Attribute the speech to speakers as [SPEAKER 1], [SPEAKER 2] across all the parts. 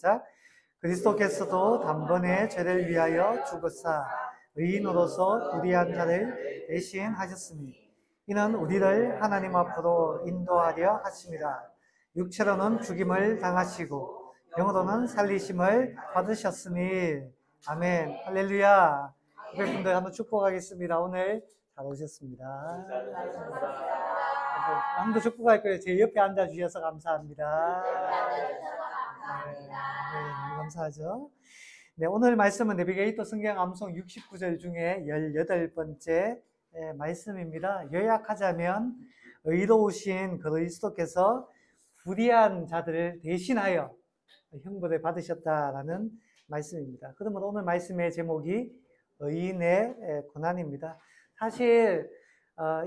[SPEAKER 1] 시작. 그리스도께서도 단번에 죄를 위하여 죽으사 의인으로서 불의한 자를 대신하셨으니 이는 우리를 하나님 앞으로 인도하려 하심이라. 육체로는 죽임을 당하시고 영으로는 살리심을 받으셨으니. 아멘. 할렐루야. 고객분들 한번 축복하겠습니다. 오늘 잘 오셨습니다. 아무도 축복할 거예요. 제 옆에 앉아주셔서 감사합니다. 네, 너무 감사하죠. 네, 오늘 말씀은 내비게이터 성경 암송 69절 중에 18번째 말씀입니다. 요약하자면 의로우신 그리스도께서 불의한 자들을 대신하여 형벌을 받으셨다라는 말씀입니다. 그러므로 오늘 말씀의 제목이 의인의 고난입니다. 사실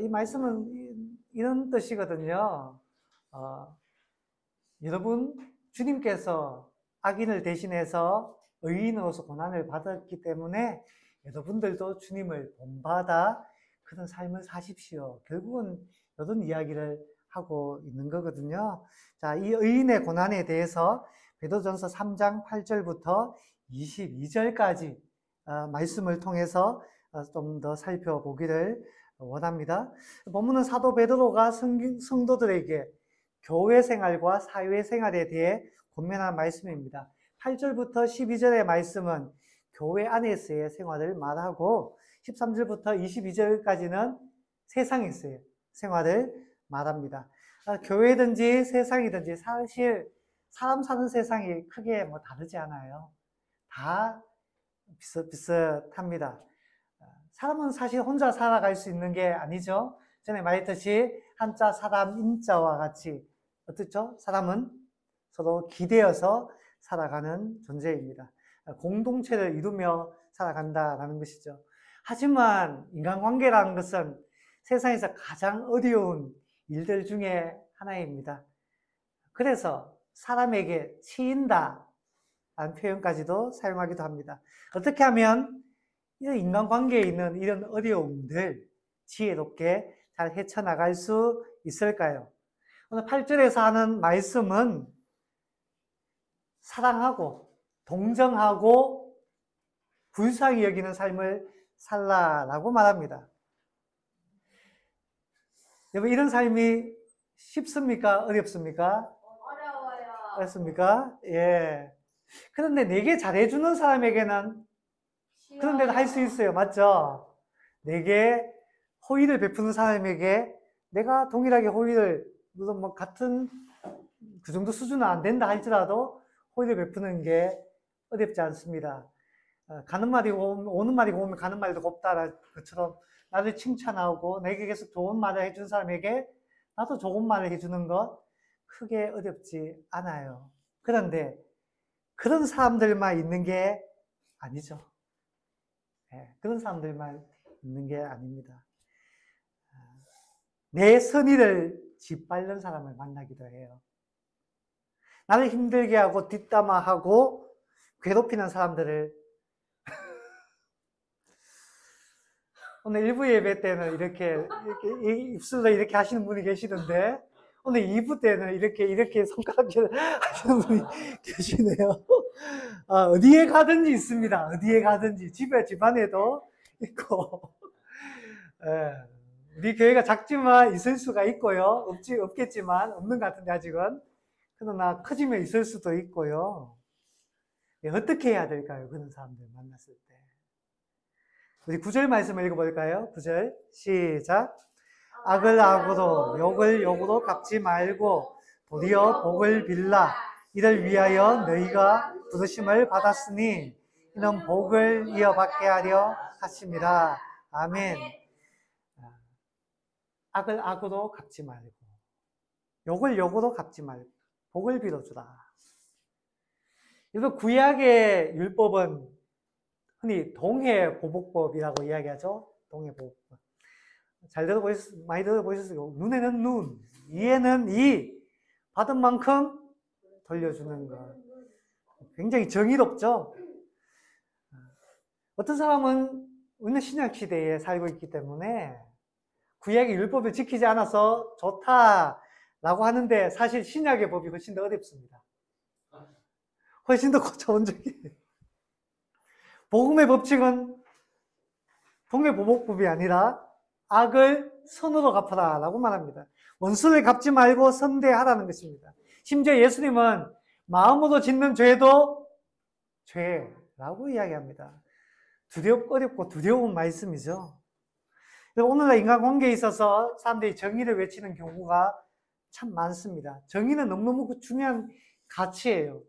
[SPEAKER 1] 이 말씀은 이런 뜻이거든요. 여러분, 주님께서 악인을 대신해서 의인으로서 고난을 받았기 때문에 여러분들도 주님을 본받아 그런 삶을 사십시오. 결국은 이런 이야기를 하고 있는 거거든요. 자, 이 의인의 고난에 대해서 베드로전서 3장 8절부터 22절까지 말씀을 통해서 좀 더 살펴보기를 원합니다. 본문은 사도 베드로가 성도들에게 교회 생활과 사회 생활에 대해 권면한 말씀입니다. 8절부터 12절의 말씀은 교회 안에서의 생활을 말하고 13절부터 22절까지는 세상에서의 생활을 말합니다. 교회든지 세상이든지 사실 사람 사는 세상이 크게 뭐 다르지 않아요. 다 비슷합니다. 사람은 사실 혼자 살아갈 수 있는 게 아니죠. 전에 말했듯이 한자 사람 인자와 같이 어떻죠? 사람은 서로 기대어서 살아가는 존재입니다. 공동체를 이루며 살아간다라는 것이죠. 하지만 인간관계라는 것은 세상에서 가장 어려운 일들 중에 하나입니다. 그래서 사람에게 치인다 라는 표현까지도 사용하기도 합니다. 어떻게 하면 이런 인간관계에 있는 이런 어려움들 지혜롭게 잘 헤쳐나갈 수 있을까요? 오늘 8절에서 하는 말씀은 사랑하고 동정하고 불쌍히 여기는 삶을 살라라고 말합니다. 여러분, 이런 삶이 쉽습니까? 어렵습니까?
[SPEAKER 2] 어려워요.
[SPEAKER 1] 어렵습니까? 예. 그런데 내게 잘해주는 사람에게는 그런 데도 할 수 있어요. 맞죠? 내게 호의를 베푸는 사람에게 내가 동일하게 호의를, 물론 뭐 같은 그 정도 수준은 안 된다 할지라도 호의를 베푸는 게 어렵지 않습니다. 가는 말이 오는 말이 고우면 가는 말도 곱다라는 것처럼 나를 칭찬하고 내게 계속 좋은 말을 해준 사람에게 나도 좋은 말을 해주는 것 크게 어렵지 않아요. 그런데 그런 사람들만 있는 게 아니죠. 네, 그런 사람들만 있는 게 아닙니다. 내 선의를 짓밟는 사람을 만나기도 해요. 나를 힘들게 하고 뒷담화하고 괴롭히는 사람들을 오늘 1부 예배 때는 이렇게 입술로 이렇게 하시는 분이 계시는데 오늘 2부 때는 이렇게 손가락질 하시는 분이 계시네요. 어디에 가든지 있습니다. 어디에 가든지 집안에도 있고 우리 교회가 작지만 있을 수가 있고요. 없겠지만 없는 것 같은데 아직은. 그러나 커지면 있을 수도 있고요. 어떻게 해야 될까요? 그런 사람들 만났을 때. 우리 9절 말씀을 읽어볼까요? 9절 시작. 악을 악으로 욕을 욕으로 갚지 말고 도리어 복을 빌라. 이를 위하여 너희가 부르심을 받았으니 이는 복을 이어받게 하려 하심이라. 아멘. 악을 악으로 갚지 말고 욕을 욕으로 갚지 말고 복을 빌어주라. 그래서 구약의 율법은 흔히 동해보복법이라고 이야기하죠. 동해보복법. 많이 들어보셨어요. 눈에는 눈, 이에는 이, 받은 만큼 돌려주는 것. 굉장히 정의롭죠. 어떤 사람은 우리는 신약 시대에 살고 있기 때문에 구약의 율법을 지키지 않아서 좋다라고 하는데 사실 신약의 법이 훨씬 더 어렵습니다. 훨씬 더 고차원적이에요. 복음의 법칙은 동해보복법이 아니라 악을 선으로 갚아라 라고 말합니다. 원수를 갚지 말고 선대하라는 것입니다. 심지어 예수님은 마음으로 짓는 죄도 죄라고 이야기합니다. 어렵고 두려운 말씀이죠. 오늘날 인간관계에 있어서 사람들이 정의를 외치는 경우가 참 많습니다. 정의는 너무너무 중요한 가치예요.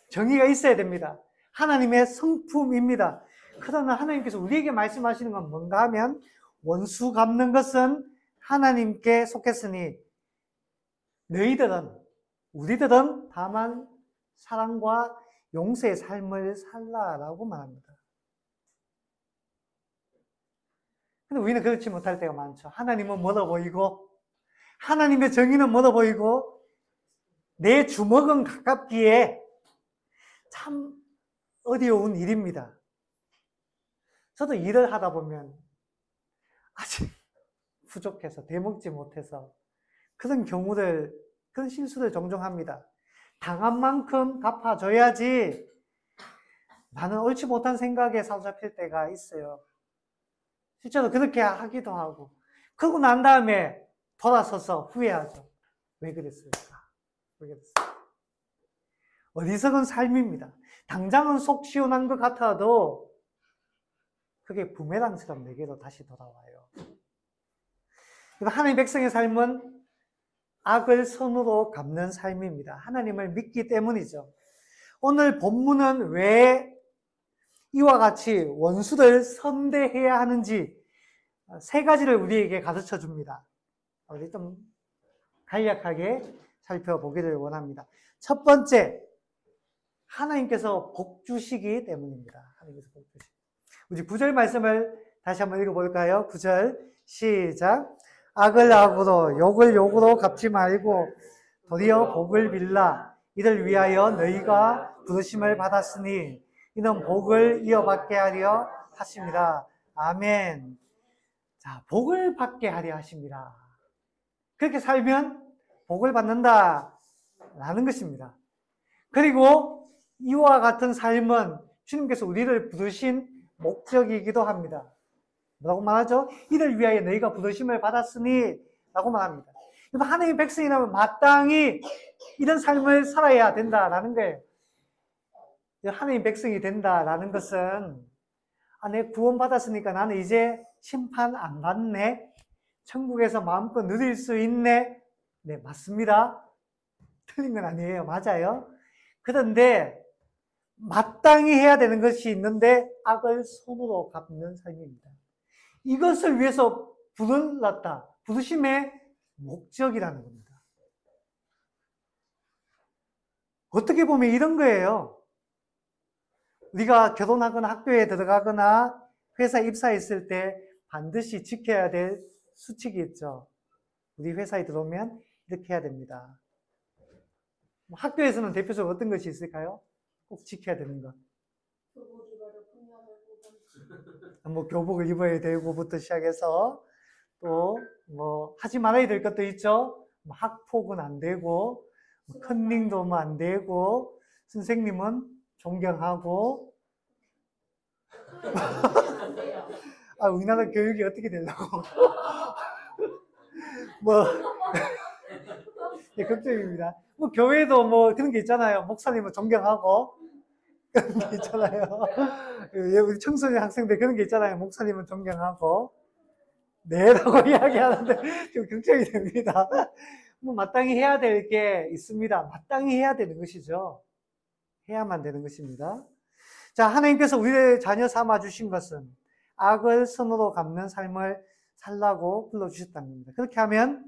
[SPEAKER 1] 정의가 있어야 됩니다. 하나님의 성품입니다. 그러나 하나님께서 우리에게 말씀하시는 건 뭔가 하면 원수 갚는 것은 하나님께 속했으니 우리들은 다만 사랑과 용서의 삶을 살라라고 말합니다. 근데 우리는 그렇지 못할 때가 많죠. 하나님은 멀어 보이고 하나님의 정의는 멀어 보이고 내 주먹은 가깝기에 참 어려운 일입니다. 저도 일을 하다 보면 아직 부족해서 대먹지 못해서 그런 실수를 종종 합니다. 당한 만큼 갚아줘야지 나는 옳지 못한 생각에 사로잡힐 때가 있어요. 실제로 그렇게 하기도 하고 그러고 난 다음에 돌아서서 후회하죠. 왜 그랬을까? 어리석은 삶입니다. 당장은 속 시원한 것 같아도 그게 부메랑처럼 내게로 다시 돌아와요. 하나님의 백성의 삶은 악을 선으로 갚는 삶입니다. 하나님을 믿기 때문이죠. 오늘 본문은 왜 이와 같이 원수를 선대해야 하는지 세 가지를 우리에게 가르쳐 줍니다. 우리 좀 간략하게 살펴보기를 원합니다. 첫 번째, 하나님께서 복 주시기 때문입니다. 하나님께서 복 주시기. 우리 9절 말씀을 다시 한번 읽어볼까요? 9절 시작. 악을 악으로 욕을 욕으로 갚지 말고 도리어 복을 빌라. 이를 위하여 너희가 부르심을 받았으니 이는 복을 이어받게 하려 하십니다. 아멘. 자, 복을 받게 하려 하십니다. 그렇게 살면 복을 받는다라는 것입니다. 그리고 이와 같은 삶은 주님께서 우리를 부르신 목적이기도 합니다. 뭐라고 말하죠? 이를 위하여 너희가 부르심을 받았으니 라고 말합니다. 하나님의 백성이라면 마땅히 이런 삶을 살아야 된다라는 거예요. 하나님의 백성이 된다라는 것은 내 구원받았으니까 나는 이제 심판 안 받네. 천국에서 마음껏 누릴 수 있네. 네, 맞습니다. 틀린 건 아니에요. 맞아요. 그런데 마땅히 해야 되는 것이 있는데 악을 손으로 갚는 삶입니다. 이것을 위해서 부르심의 목적이라는 겁니다. 어떻게 보면 이런 거예요. 우리가 결혼하거나 학교에 들어가거나 회사에 입사했을 때 반드시 지켜야 될 수칙이 있죠. 우리 회사에 들어오면 이렇게 해야 됩니다. 학교에서는 대표적으로 어떤 것이 있을까요? 꼭 지켜야 되는 것. 교복을 입어야 되고부터 시작해서 또 하지 말아야 될 것도 있죠. 학폭은 안 되고 컨닝도 안 되고 선생님은 존경하고 우리나라 교육이 어떻게 되려고 네, 걱정입니다. 교회도 그런 게 있잖아요. 목사님은 존경하고 그런 게 있잖아요. 우리 청소년 학생들 그런 게 있잖아요. 목사님은 존경하고 네라고 이야기하는데 좀 걱정이 됩니다. 마땅히 해야 될 게 있습니다. 마땅히 해야 되는 것이죠. 해야만 되는 것입니다. 자, 하나님께서 우리의 자녀 삼아 주신 것은 악을 선으로 갚는 삶을 살라고 불러주셨다는 겁니다. 그렇게 하면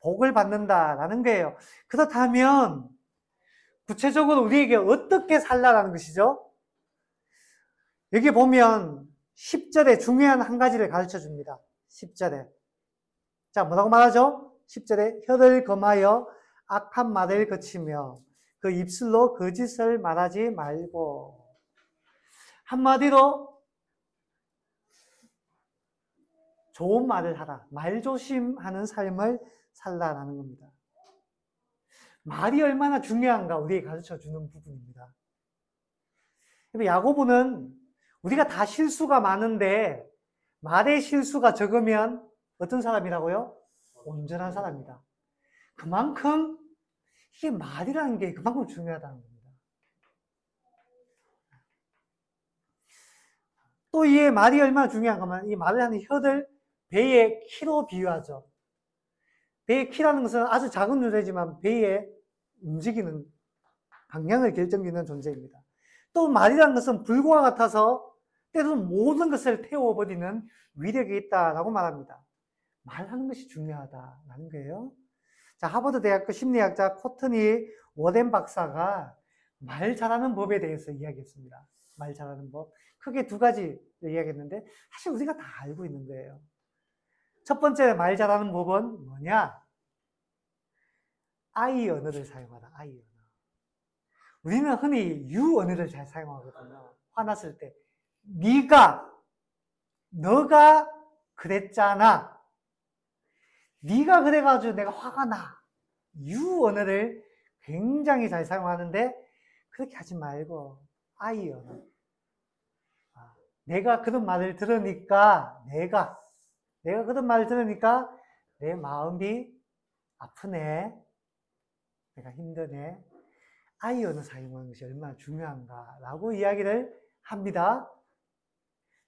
[SPEAKER 1] 복을 받는다라는 거예요. 그렇다면 구체적으로 우리에게 어떻게 살라라는 것이죠? 여기 보면 10절에 중요한 한 가지를 가르쳐 줍니다. 10절에. 자, 뭐라고 말하죠? 10절에 혀를 검하여 악한 말을 거치며 그 입술로 거짓을 말하지 말고. 한마디로 좋은 말을 하라. 말조심하는 삶을 살라라는 겁니다. 말이 얼마나 중요한가 우리에게 가르쳐 주는 부분입니다. 야고보는 우리가 다 실수가 많은데 말의 실수가 적으면 어떤 사람이라고요? 온전한 사람이다. 그만큼 이게 말이라는 게 그만큼 중요하다는 겁니다. 또 이 말이 얼마나 중요한가 하면 이 말을 하는 혀들 배의 키로 비유하죠. 배의 키라는 것은 아주 작은 존재지만 배의 움직이는 방향을 결정짓는 존재입니다. 또 말이라는 것은 불과 같아서 때로는 모든 것을 태워버리는 위력이 있다라고 말합니다. 말하는 것이 중요하다라는 거예요. 자, 하버드 대학교 심리학자 코트니 워덴 박사가 말 잘하는 법에 대해서 이야기했습니다. 말 잘하는 법. 크게 두 가지 이야기했는데 사실 우리가 다 알고 있는 거예요. 첫 번째 말 잘하는 법은 뭐냐? I 언어를 사용하라. I 언어. 우리는 흔히 you 언어를 잘 사용하거든요. 화났을 때. 너가 그랬잖아. 네가 그래가지고 내가 화가 나. you 언어를 굉장히 잘 사용하는데 그렇게 하지 말고 I 언어. 내가 그런 말을 들으니까 내가 그런 말을 들으니까 내 마음이 아프네. 내가 힘드네. I 언어 사용하는 것이 얼마나 중요한가라고 이야기를 합니다.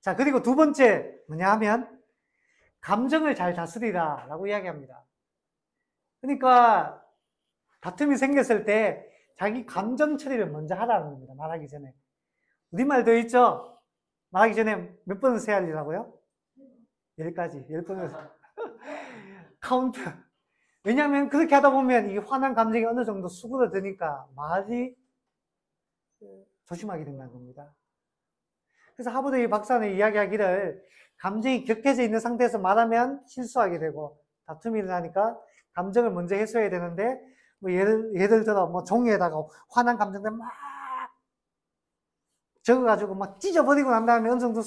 [SPEAKER 1] 자, 그리고 두 번째 뭐냐 하면 감정을 잘 다스리라 라고 이야기합니다. 그러니까 다툼이 생겼을 때 자기 감정 처리를 먼저 하라는 겁니다. 말하기 전에. 우리말도 있죠? 말하기 전에 몇 번을 세야 하려고요? 10가지. 10번을. 카운트. 왜냐하면 그렇게 하다 보면 이 화난 감정이 어느 정도 수그러드니까 말이 조심하게 된다는 겁니다. 그래서 하버드 박사는 이야기하기를 감정이 격해져 있는 상태에서 말하면 실수하게 되고 다툼이 일어나니까 감정을 먼저 해소해야 되는데 뭐 예를 들어 뭐 종이에다가 화난 감정들 막 적어가지고 막 찢어버리고 난 다음에 어느 정도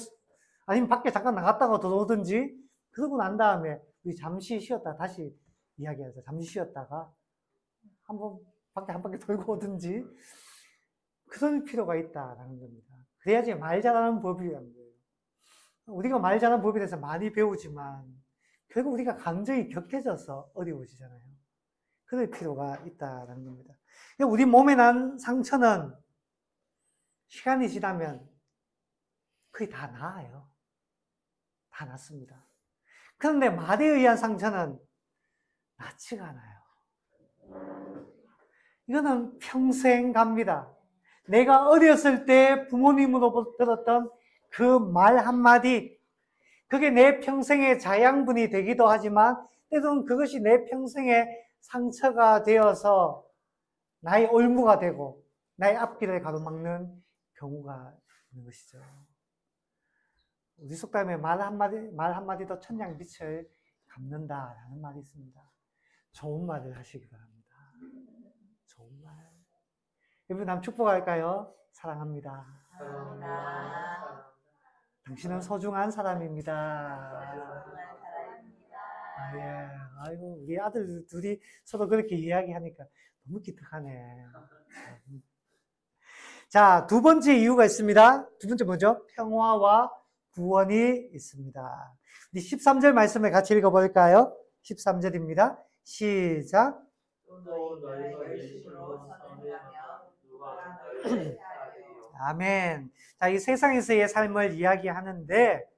[SPEAKER 1] 아니면 밖에 잠깐 나갔다가 들어오든지 그러고 난 다음에 우리 잠시 쉬었다 다시 이야기하죠. 잠시 쉬었다가 한번 밖에 한 바퀴 돌고 오든지 그럴 필요가 있다라는 겁니다. 그래야지 말 잘하는 법이라는 거예요. 우리가 말 잘하는 법에 대해서 많이 배우지만 결국 우리가 감정이 격해져서 어려워지잖아요. 그럴 필요가 있다라는 겁니다. 우리 몸에 난 상처는 시간이 지나면 거의 다 나아요. 다 낫습니다. 그런데 말에 의한 상처는 낫지가 않아요. 이거는 평생 갑니다. 내가 어렸을 때 부모님으로부터 들었던 그 말 한마디, 그게 내 평생의 자양분이 되기도 하지만 때로는 그것이 내 평생의 상처가 되어서 나의 올무가 되고 나의 앞길을 가로막는 경우가 있는 것이죠. 우리 속담에 말 한마디도 천냥 빛을 갚는다라는 말이 있습니다. 좋은 말을 하시기 바랍니다. 좋은 말. 여러분, 남 축복할까요? 사랑합니다.
[SPEAKER 2] 사랑합니다.
[SPEAKER 1] 당신은 소중한 사람입니다. 예. 아이고, 우리 아들 둘이 서로 그렇게 이야기하니까 너무 기특하네. 자, 두 번째 이유가 있습니다. 두 번째 뭐죠? 평화와 구원이 있습니다. 우리 13절 말씀을 같이 읽어볼까요? 13절입니다. 시작.
[SPEAKER 2] 또 너희가 열심으로 선행하며 누가 너희를 해하리요.
[SPEAKER 1] 아멘. 자, 이 세상에서의 삶을 이야기하는데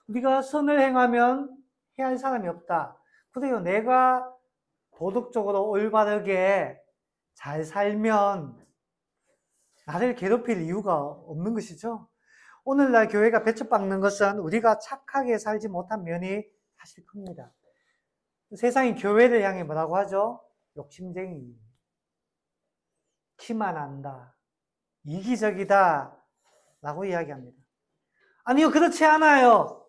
[SPEAKER 1] 우리가 선을 행하면 해야 할 사람이 없다. 그래요. 내가 도덕적으로 올바르게 잘 살면 나를 괴롭힐 이유가 없는 것이죠. 오늘날 교회가 배척받는 것은 우리가 착하게 살지 못한 면이 사실 큽니다. 세상이 교회를 향해 뭐라고 하죠? 욕심쟁이, 키만 안다, 이기적이다 라고 이야기합니다. 아니요, 그렇지 않아요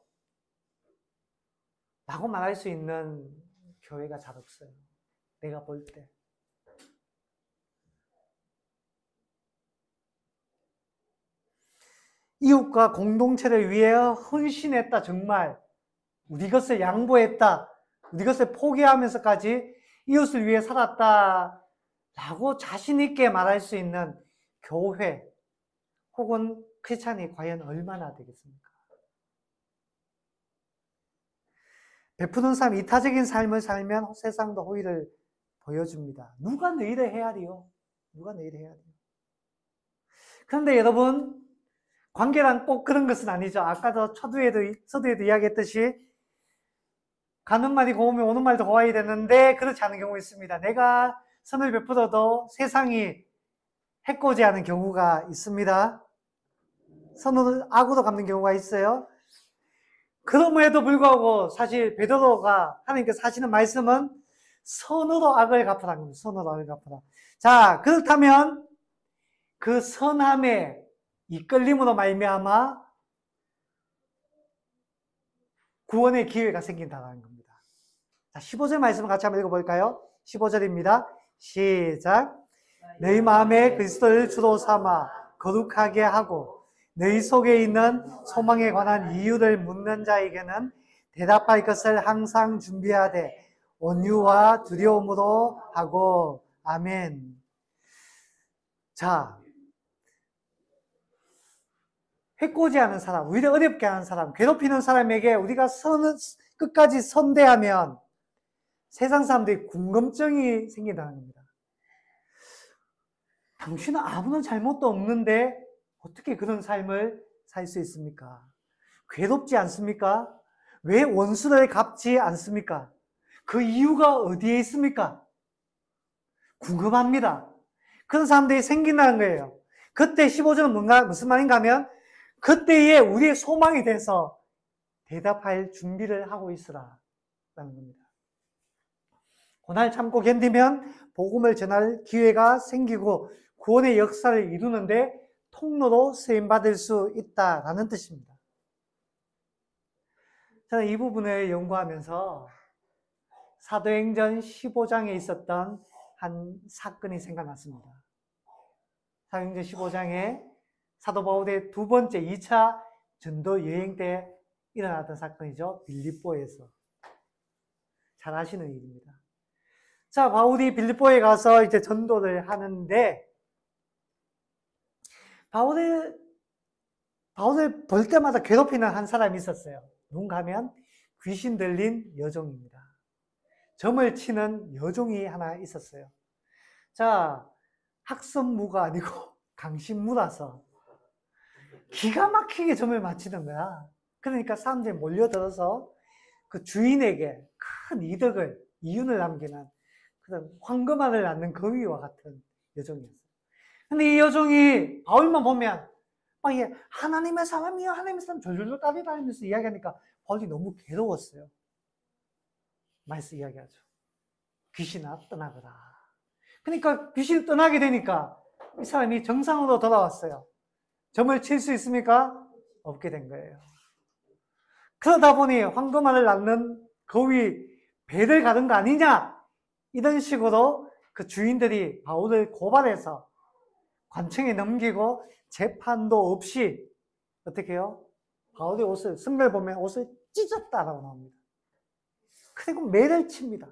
[SPEAKER 1] 라고 말할 수 있는 교회가 잘 없어요. 내가 볼 때. 이웃과 공동체를 위해 헌신했다. 정말 우리 것을 양보했다. 우리 것을 포기하면서까지 이웃을 위해 살았다 라고 자신 있게 말할 수 있는 교회 혹은 크리스찬이 과연 얼마나 되겠습니까? 베푸는 삶, 이타적인 삶을 살면 세상도 호의를 보여줍니다. 누가 너희를 헤아리요? 누가 너희를 헤아리요? 그런데 여러분, 관계란 꼭 그런 것은 아니죠. 아까도 서두에도 이야기했듯이 가는 말이 고우면 오는 말도 고와야 되는데 그렇지 않은 경우 있습니다. 내가 선을 베풀어도 세상이 해코지 하는 경우가 있습니다. 선을 악으로 갚는 경우가 있어요. 그럼에도 불구하고 사실 베드로가 하나님께서 하시는 말씀은 선으로 악을 갚으라는 겁니다. 선으로 악을 갚으라. 자, 그렇다면 그 선함에 이끌림으로 말미암아 구원의 기회가 생긴다는 겁니다. 자, 15절 말씀을 같이 한번 읽어볼까요? 15절입니다. 시작. 너희 마음에 그리스도를 주로 삼아 거룩하게 하고 너희 속에 있는 소망에 관한 이유를 묻는 자에게는 대답할 것을 항상 준비하되 온유와 두려움으로 하고. 아멘. 자, 해코지 하는 사람, 우리를 어렵게 하는 사람, 괴롭히는 사람에게 우리가 끝까지 선대하면 세상 사람들이 궁금증이 생긴다는 겁니다. 당신은 아무런 잘못도 없는데 어떻게 그런 삶을 살 수 있습니까? 괴롭지 않습니까? 왜 원수를 갚지 않습니까? 그 이유가 어디에 있습니까? 궁금합니다. 그런 사람들이 생긴다는 거예요. 그때 15절은 무슨 말인가 하면 그때에 우리의 소망이 돼서 대답할 준비를 하고 있으라 라는 겁니다. 고난을 참고 견디면 복음을 전할 기회가 생기고 구원의 역사를 이루는데 통로로 쓰임받을 수 있다라는 뜻입니다. 저는 이 부분을 연구하면서 사도행전 15장에 있었던 한 사건이 생각났습니다. 사도행전 15장에 사도 바울의 두 번째 2차 전도 여행 때 일어났던 사건이죠. 빌립보에서. 잘 아시는 일입니다. 자, 바울이 빌립보에 가서 이제 전도를 하는데 바울을 볼 때마다 괴롭히는 한 사람이 있었어요. 누군가 하면 귀신 들린 여종입니다. 점을 치는 여종이 하나 있었어요. 자, 학선무가 아니고 강신무라서 기가 막히게 점을 맞히는 거야. 그러니까 사람들이 몰려들어서 그 주인에게 큰 이윤을 남기는 그런 황금알을 낳는 거위와 같은 여종이었어요. 근데 이 여종이 바울만 보면 막 이게 하나님의 사람이요, 하나님의 사람 졸졸 따라다니면서 이야기하니까 바울이 너무 괴로웠어요. 말씀 이야기하죠. 귀신아 떠나거라. 그러니까 귀신이 떠나게 되니까 이 사람이 정상으로 돌아왔어요. 점을 칠 수 있습니까? 없게 된 거예요. 그러다 보니 황금알을 낳는 거위 배를 가른 거 아니냐? 이런 식으로 그 주인들이 바울을 고발해서 관청에 넘기고 재판도 없이 어떻게 해요? 바울의 옷을, 성경을 보면 옷을 찢었다라고 나옵니다. 그리고 매를 칩니다.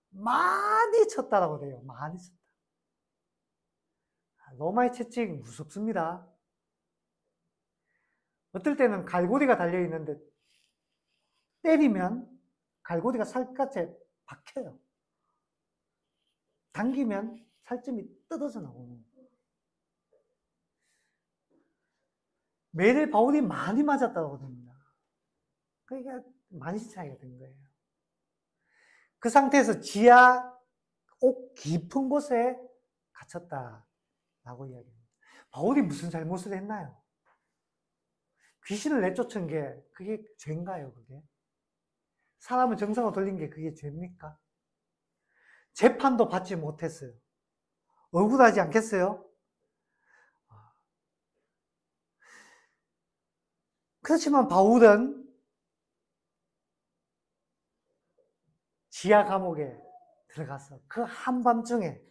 [SPEAKER 1] 많이 쳤다라고 돼요. 많이 쳤다. 로마의 채찍 무섭습니다. 어떨 때는 갈고리가 달려있는데 때리면 갈고리가 살갗에 박혀요. 당기면 살점이 뜯어져 나오는 거예요. 매를 바울이 많이 맞았다고 합니다. 그러니까 만신창이가 된 거예요. 그 상태에서 지하 옥 깊은 곳에 갇혔다라고 이야기합니다. 바울이 무슨 잘못을 했나요? 귀신을 내쫓은 게 그게 죄인가요? 그게? 사람을 정상으로 돌린 게 그게 죄입니까? 재판도 받지 못했어요. 억울하지 않겠어요? 그렇지만 바울은 지하 감옥에 들어가서 그 한밤중에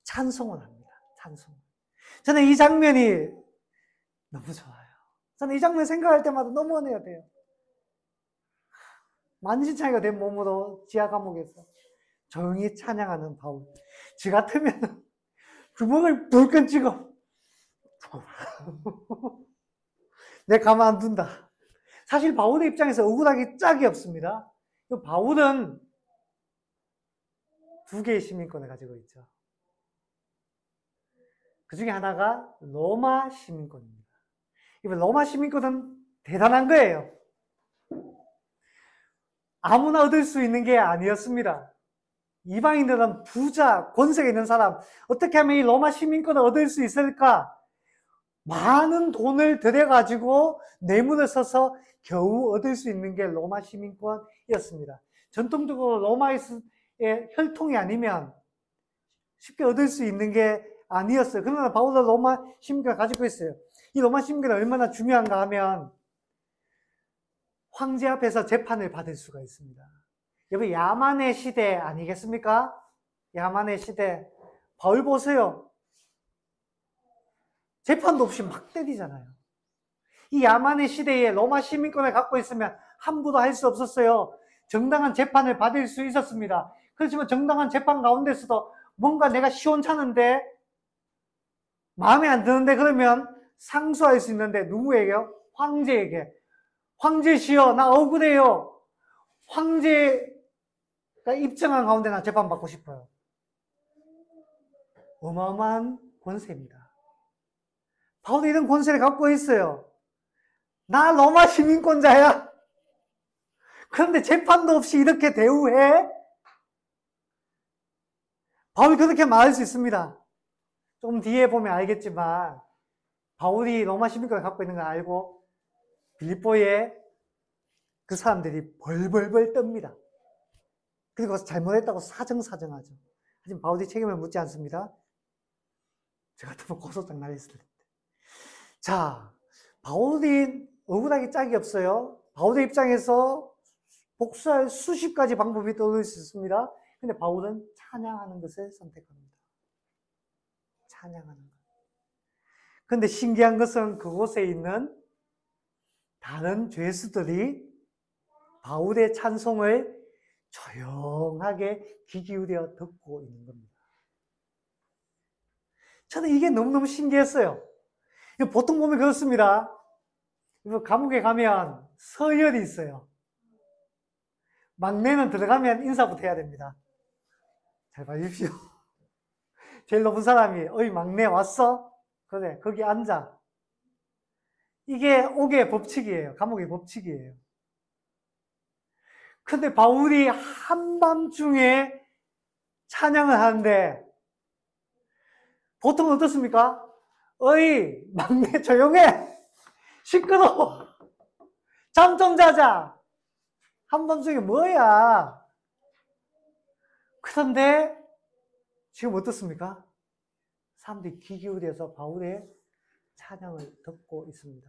[SPEAKER 1] 찬송을 합니다. 찬송. 저는 이 장면이 너무 좋아요. 저는 이 장면 생각할 때마다 너무 은혜가 돼요. 만신창이가 된 몸으로 지하 감옥에서 조용히 찬양하는 바울. 지 같으면 주먹을 불끈 찍어. 내 가만 안 둔다. 사실 바울의 입장에서 억울하기 짝이 없습니다. 바울은 두 개의 시민권을 가지고 있죠. 그 중에 하나가 로마 시민권입니다. 이번 로마 시민권은 대단한 거예요. 아무나 얻을 수 있는 게 아니었습니다. 이방인들은 부자, 권세가 있는 사람, 어떻게 하면 이 로마 시민권을 얻을 수 있을까? 많은 돈을 들여가지고 뇌물을 써서 겨우 얻을 수 있는 게 로마 시민권이었습니다. 전통적으로 로마의 혈통이 아니면 쉽게 얻을 수 있는 게 아니었어요. 그러나 바울은 로마 시민권을 가지고 있어요. 이 로마 시민권이 얼마나 중요한가 하면 황제 앞에서 재판을 받을 수가 있습니다. 여러분, 야만의 시대 아니겠습니까? 야만의 시대. 바울 보세요. 재판도 없이 막 때리잖아요. 이 야만의 시대에 로마 시민권을 갖고 있으면 함부로 할 수 없었어요. 정당한 재판을 받을 수 있었습니다. 그렇지만 정당한 재판 가운데서도 뭔가 내가 시원찮은데 마음에 안 드는데 그러면 상소할 수 있는데 누구에게요? 황제에게. 황제시여, 나 억울해요. 황제가 입증한 가운데 나 재판받고 싶어요. 어마어마한 권세입니다. 바울이 이런 권세를 갖고 있어요. 나 로마 시민권자야. 그런데 재판도 없이 이렇게 대우해? 바울이 그렇게 말할 수 있습니다. 좀 뒤에 보면 알겠지만 바울이 로마 시민권을 갖고 있는 걸 알고 빌립보에 그 사람들이 벌벌벌 떱니다. 그리고 잘못했다고 사정하죠. 하지만 바울이 책임을 묻지 않습니다. 저 같으면 고소장 날렸을 텐데. 자, 바울이 억울하게 짝이 없어요. 바울의 입장에서 복수할 수십 가지 방법이 떠오를 수 있습니다. 근데 바울은 찬양하는 것을 선택합니다. 찬양하는 것. 근데 신기한 것은 그곳에 있는 다른 죄수들이 바울의 찬송을 조용하게 귀 기울여 듣고 있는 겁니다. 저는 이게 너무너무 신기했어요. 보통 보면 그렇습니다. 감옥에 가면 서열이 있어요. 막내는 들어가면 인사부터 해야 됩니다. 잘 봐주십시오. 제일 높은 사람이 어이 막내 왔어? 그래 거기 앉아. 이게 옥의 법칙이에요. 감옥의 법칙이에요. 근데 바울이 한밤중에 찬양을 하는데 보통 어떻습니까? 어이 막내 조용해. 시끄러워. 잠 좀 자자. 한밤중에 뭐야? 그런데 지금 어떻습니까? 사람들이 귀 기울여서 바울의 찬양을 듣고 있습니다.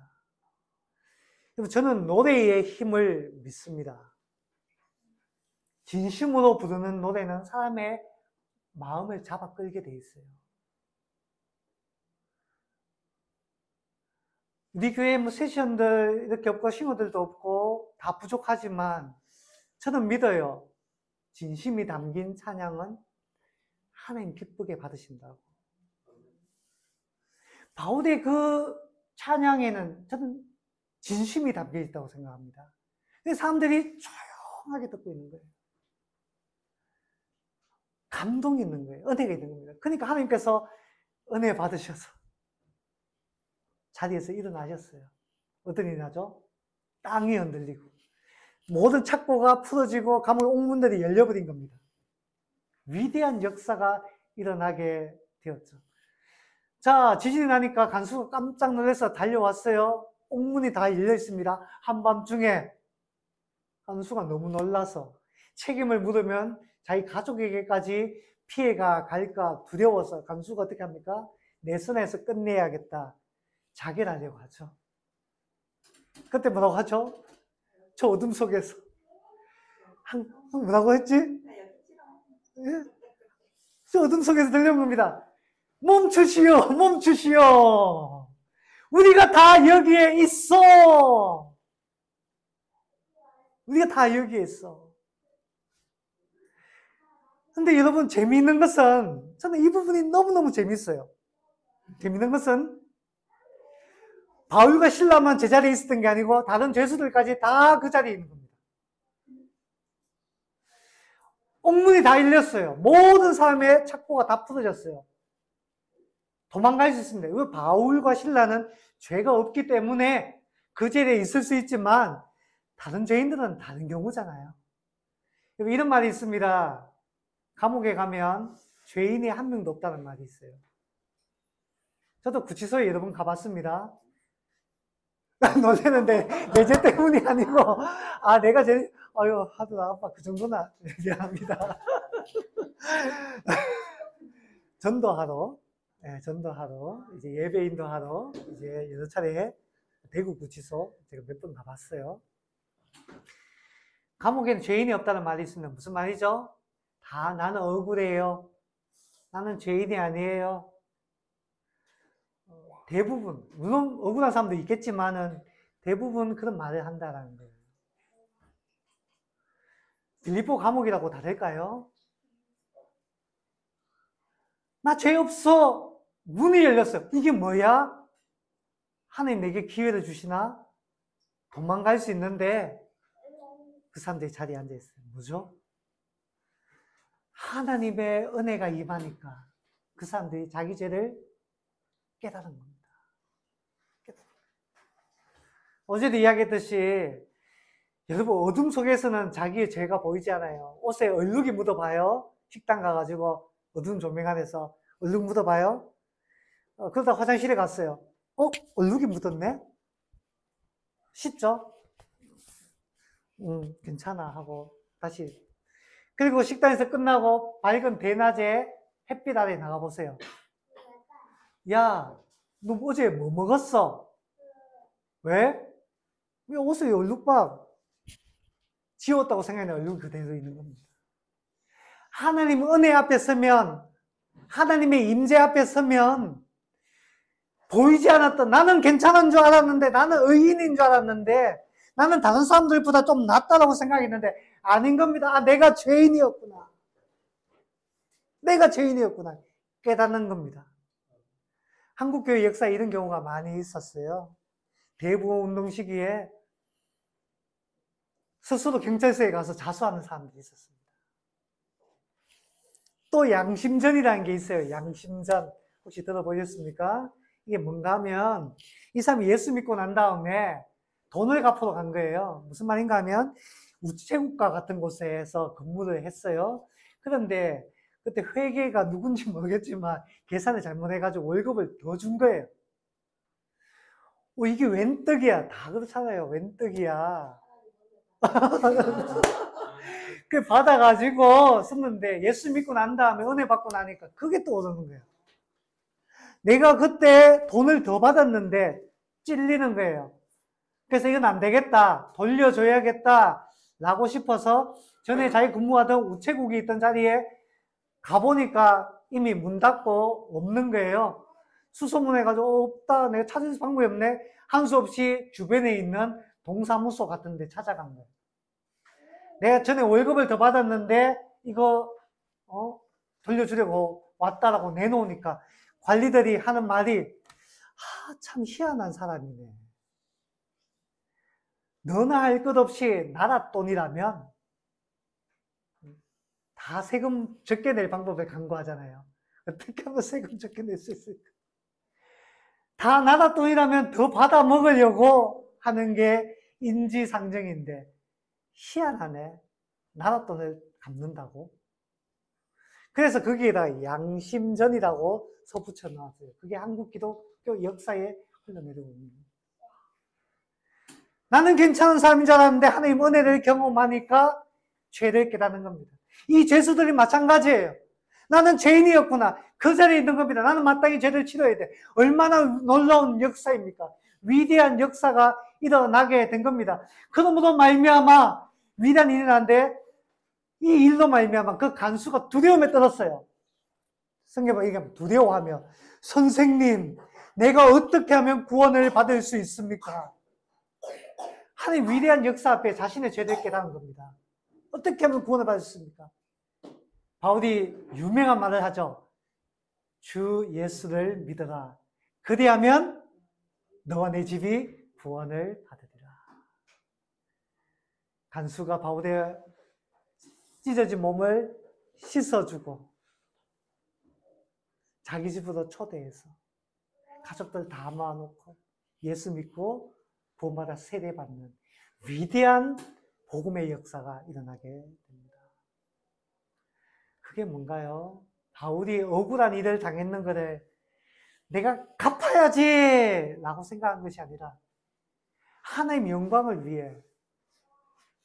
[SPEAKER 1] 저는 노래의 힘을 믿습니다. 진심으로 부르는 노래는 사람의 마음을 잡아 끌게 돼 있어요. 우리 교회에 세션들 이렇게 없고 싱어들도 없고 다 부족하지만 저는 믿어요. 진심이 담긴 찬양은 하나님 기쁘게 받으신다고. 바울의 그 찬양에는 저는 진심이 담겨 있다고 생각합니다. 근데 사람들이 조용하게 듣고 있는 거예요. 감동이 있는 거예요. 은혜가 있는 겁니다. 그러니까 하나님께서 은혜 받으셔서 자리에서 일어나셨어요. 어떤 일이 나죠? 땅이 흔들리고 모든 착고가 풀어지고 감옥 옥문들이 열려버린 겁니다. 위대한 역사가 일어나게 되었죠. 자, 지진이 나니까 간수가 깜짝 놀라서 달려왔어요. 옥문이 다 열려 있습니다. 한밤중에 간수가 너무 놀라서 책임을 물으면 자기 가족에게까지 피해가 갈까 두려워서 간수가 어떻게 합니까? 내 손에서 끝내야겠다. 자결하려고 하죠. 그때 뭐라고 하죠? 저 어둠 속에서 뭐라고 했지? 예? 저 어둠 속에서 들려온 겁니다. 멈추시오, 멈추시오. 우리가 다 여기에 있어. 우리가 다 여기에 있어. 근데 여러분, 재미있는 것은, 저는 이 부분이 너무너무 재밌어요. 재미있는 것은, 바울과 실라만 제자리에 있었던 게 아니고, 다른 죄수들까지 다 그 자리에 있는 겁니다. 옥문이 다 열렸어요. 모든 사람의 착고가 다 풀어졌어요. 도망갈 수 있습니다. 왜 바울과 실라는 죄가 없기 때문에 그 자리에 있을 수 있지만, 다른 죄인들은 다른 경우잖아요. 이런 말이 있습니다. 감옥에 가면 죄인이 한 명도 없다는 말이 있어요. 저도 구치소에 여러 번 가봤습니다. 놀라는데 내 죄 때문이 아니고, 내가 하도 아빠 그 정도나 미안합니다. 전도하러 이제 예배인도 하러 이제 여러 차례 대구 구치소 제가 몇 번 가봤어요. 감옥에는 죄인이 없다는 말이 있습니다. 무슨 말이죠? 다 나는 억울해요. 나는 죄인이 아니에요. 대부분, 물론 억울한 사람도 있겠지만은 대부분 그런 말을 한다는 거예요. 빌립보 감옥이라고 다를까요? 나 죄 없어. 문이 열렸어요. 이게 뭐야? 하나님 내게 기회를 주시나? 도망갈 수 있는데 그 사람들이 자리에 앉아 있어요. 뭐죠? 하나님의 은혜가 임하니까 그 사람들이 자기 죄를 깨달은 겁니다. 어제도 이야기했듯이 여러분 어둠 속에서는 자기의 죄가 보이지 않아요. 옷에 얼룩이 묻어봐요. 식당 가가지고 어두운 조명 안에서 얼룩 묻어봐요. 그러다 화장실에 갔어요. 얼룩이 묻었네? 씻죠? 괜찮아 하고 다시. 그리고 식당에서 끝나고 밝은 대낮에 햇빛 아래 나가보세요. 야, 너 어제 뭐 먹었어? 왜? 왜 옷에 얼룩박 지웠다고 생각하는 얼룩이 그대로 있는 겁니다. 하나님 은혜 앞에 서면, 하나님의 임재 앞에 서면 보이지 않았던, 나는 괜찮은 줄 알았는데, 나는 의인인 줄 알았는데, 나는 다른 사람들보다 좀 낫다라고 생각했는데 아닌 겁니다. 내가 죄인이었구나. 내가 죄인이었구나. 깨닫는 겁니다. 한국교회 역사에 이런 경우가 많이 있었어요. 대부흥 운동 시기에 스스로 경찰서에 가서 자수하는 사람들이 있었습니다. 또 양심전이라는 게 있어요. 양심전. 혹시 들어보셨습니까? 이게 뭔가 하면 이 사람이 예수 믿고 난 다음에 돈을 갚으러 간 거예요. 무슨 말인가 하면 우체국가 같은 곳에서 근무를 했어요. 그런데 그때 회계가 누군지 모르겠지만 계산을 잘못해가지고 월급을 더 준 거예요. 이게 웬 떡이야. 다 그렇잖아요. 웬 떡이야. 그 받아가지고 썼는데 예수 믿고 난 다음에 은혜 받고 나니까 그게 또 오르는 거예요. 내가 그때 돈을 더 받았는데 찔리는 거예요. 그래서 이건 안 되겠다. 돌려줘야겠다. 라고 싶어서 전에 자기 근무하던 우체국이 있던 자리에 가보니까 이미 문 닫고 없는 거예요. 수소문해가지고 없다. 내가 찾을 방법이 없네. 한 수 없이 주변에 있는 동사무소 같은 데 찾아간 거예요. 내가 전에 월급을 더 받았는데 이거 돌려주려고 왔다라고 내놓으니까 관리들이 하는 말이 참 희한한 사람이네. 너나 할 것 없이 나라 돈이라면 다 세금 적게 낼 방법을 강구하잖아요. 어떻게 하면 세금 적게 낼 수 있을까? 다 나라 돈이라면 더 받아 먹으려고 하는 게 인지상정인데 희한하네. 나라 돈을 갚는다고? 그래서 거기에다 양심전이라고 써붙여 놨어요. 그게 한국 기독교 역사에 흘러내려오는 거예요. 나는 괜찮은 사람인 줄 알았는데 하나님 은혜를 경험하니까 죄를 깨닫는 겁니다. 이 죄수들이 마찬가지예요. 나는 죄인이었구나. 그 자리에 있는 겁니다. 나는 마땅히 죄를 치러야 돼. 얼마나 놀라운 역사입니까? 위대한 역사가 일어나게 된 겁니다. 그러므로 말미암아 위대한 일이 났는데 이 일로 말미암아 그 간수가 두려움에 떨었어요. 성경에 얘기하면 두려워하며 선생님, 내가 어떻게 하면 구원을 받을 수 있습니까? 하나님 위대한 역사 앞에 자신의 죄를 깨닫는 겁니다. 어떻게 하면 구원을 받을 수 있습니까? 바울이 유명한 말을 하죠. 주 예수를 믿어라. 그리하면 너와 내 집이 구원을 받으리라. 간수가 바울의 찢어진 몸을 씻어주고 자기 집으로 초대해서 가족들 다 모아놓고 예수 믿고 구원받아 세례받는 위대한 복음의 역사가 일어나게 됩니다. 그게 뭔가요? 바울이 억울한 일을 당했는 것을 내가 갚아야지 라고 생각한 것이 아니라 하나님의 영광을 위해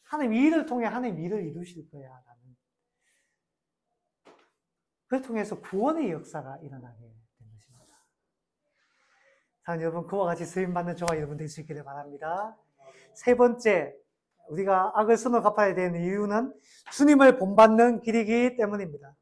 [SPEAKER 1] 하나님 이 일을 통해 하나님 일을 이루실 거야 라는 그걸 통해서 구원의 역사가 일어나게 된 것입니다. 사랑하는 여러분, 그와 같이 쓰임받는 저와 여러분 될 수 있기를 바랍니다. 세 번째, 우리가 악을 선을 갚아야 되는 이유는 주님을 본받는 길이기 때문입니다.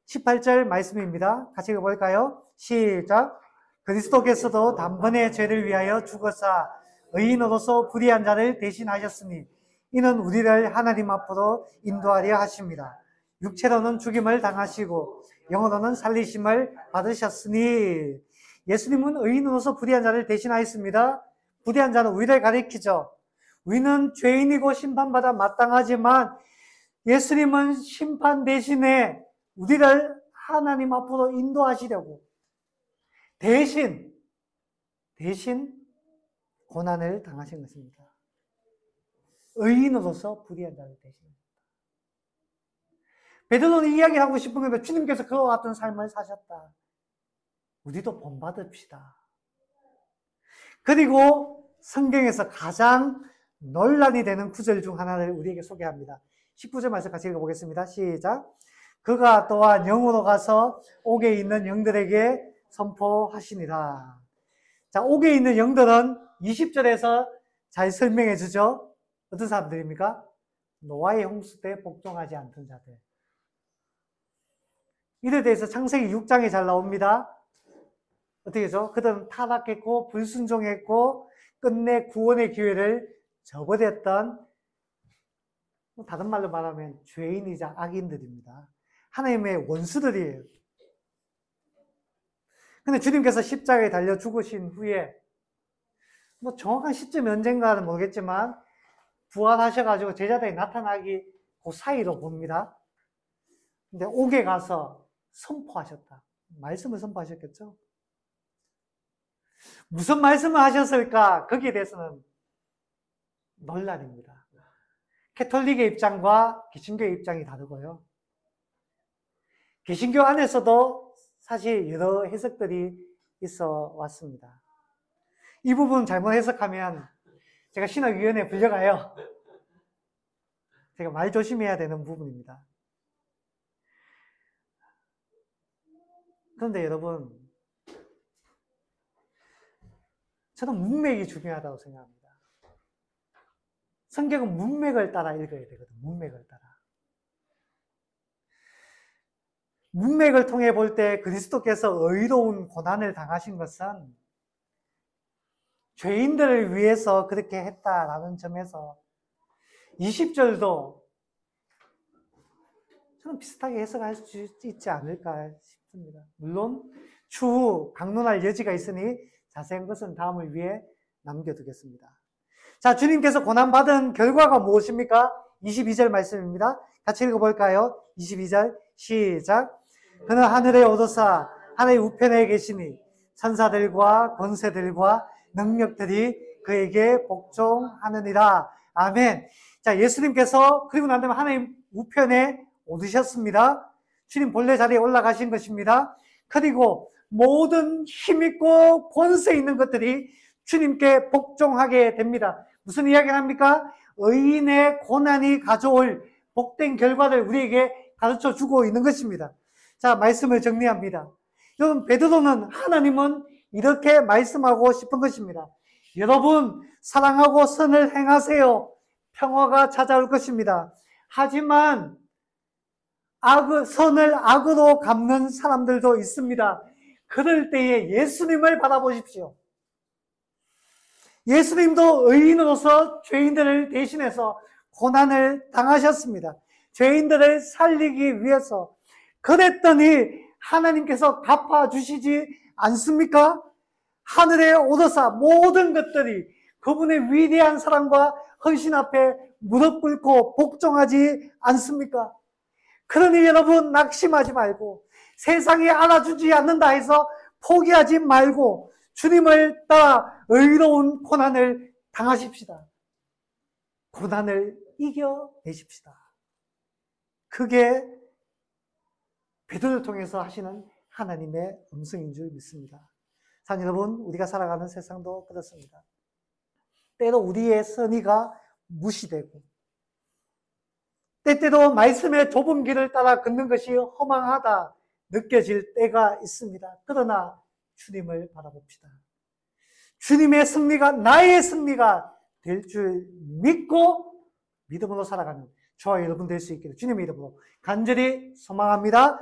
[SPEAKER 1] 18절 말씀입니다. 같이 읽어볼까요? 시작. 그리스도께서도 단번에 죄를 위하여 죽어사 의인으로서 불의한 자를 대신하셨으니 이는 우리를 하나님 앞으로 인도하려 하십니다. 육체로는 죽임을 당하시고 영으로는 살리심을 받으셨으니 예수님은 의인으로서 불의한 자를 대신하였습니다. 불의한 자는 우리를 가리키죠. 우리는 죄인이고 심판받아 마땅하지만 예수님은 심판 대신에 우리를 하나님 앞으로 인도하시려고 대신 고난을 당하신 것입니다. 의인으로서 불의한 자를 대신합니다. 베드로는 이야기하고 싶은 건 주님께서 그와 같은 삶을 사셨다. 우리도 본받읍시다. 그리고 성경에서 가장 논란이 되는 구절 중 하나를 우리에게 소개합니다. 19절 말씀 같이 읽어보겠습니다. 시작. 그가 또한 영으로 가서 옥에 있는 영들에게 선포하시니라. 자, 옥에 있는 영들은 20절에서 잘 설명해 주죠. 어떤 사람들입니까? 노아의 홍수 때 복종하지 않던 자들. 이에 대해서 창세기 6장에 잘 나옵니다. 어떻게 해서 그들은 타락했고 불순종했고 끝내 구원의 기회를 저버렸던, 다른 말로 말하면 죄인이자 악인들입니다. 하나님의 원수들이에요. 근데 주님께서 십자가에 달려 죽으신 후에 정확한 시점이 언젠가는 모르겠지만 부활하셔가지고 제자들이 나타나기 그 사이로 봅니다. 근데 옥에 가서 선포하셨다. 말씀을 선포하셨겠죠? 무슨 말씀을 하셨을까? 거기에 대해서는 논란입니다. 캐톨릭의 입장과 개신교의 입장이 다르고요. 개신교 안에서도 사실 여러 해석들이 있어 왔습니다. 이 부분 잘못 해석하면 제가 신학위원회에 불려가요. 제가 말 조심해야 되는 부분입니다. 그런데 여러분, 저는 문맥이 중요하다고 생각합니다. 성경은 문맥을 따라 읽어야 되거든요. 문맥을 따라. 문맥을 통해 볼 때 그리스도께서 의로운 고난을 당하신 것은 죄인들을 위해서 그렇게 했다라는 점에서 20절도 저는 비슷하게 해석할 수 있지 않을까 싶습니다. 물론 추후 강론할 여지가 있으니 자세한 것은 다음을 위해 남겨두겠습니다. 자, 주님께서 고난받은 결과가 무엇입니까? 22절 말씀입니다. 같이 읽어볼까요? 22절 시작. 그는 하늘에 오르사 하나의 우편에 계시니 천사들과 권세들과 능력들이 그에게 복종하느니라. 아멘. 자, 예수님께서 그리고 난 다음에 하나님 우편에 오르셨습니다. 주님 본래 자리에 올라가신 것입니다. 그리고 모든 힘있고 권세 있는 것들이 주님께 복종하게 됩니다. 무슨 이야기를 합니까? 의인의 고난이 가져올 복된 결과를 우리에게 가르쳐 주고 있는 것입니다. 자, 말씀을 정리합니다. 여러분, 베드로는 하나님은 이렇게 말씀하고 싶은 것입니다. 여러분, 사랑하고 선을 행하세요. 평화가 찾아올 것입니다. 하지만 선을 악으로 갚는 사람들도 있습니다. 그럴 때에 예수님을 바라보십시오. 예수님도 의인으로서 죄인들을 대신해서 고난을 당하셨습니다. 죄인들을 살리기 위해서 그랬더니 하나님께서 갚아주시지 않습니까? 하늘에 오르사 모든 것들이 그분의 위대한 사랑과 헌신 앞에 무릎 꿇고 복종하지 않습니까? 그러니 여러분 낙심하지 말고 세상이 알아주지 않는다 해서 포기하지 말고 주님을 따라 의로운 고난을 당하십시다. 고난을 이겨내십시다. 그게 베드로를 통해서 하시는 하나님의 음성인 줄 믿습니다. 사랑하는 여러분, 우리가 살아가는 세상도 그렇습니다. 때로 우리의 선의가 무시되고 때때로 말씀의 좁은 길을 따라 걷는 것이 허망하다 느껴질 때가 있습니다. 그러나 주님을 바라봅시다. 주님의 승리가 나의 승리가 될 줄 믿고 믿음으로 살아가는 저와 여러분 될 수 있기를 주님의 이름으로 간절히 소망합니다.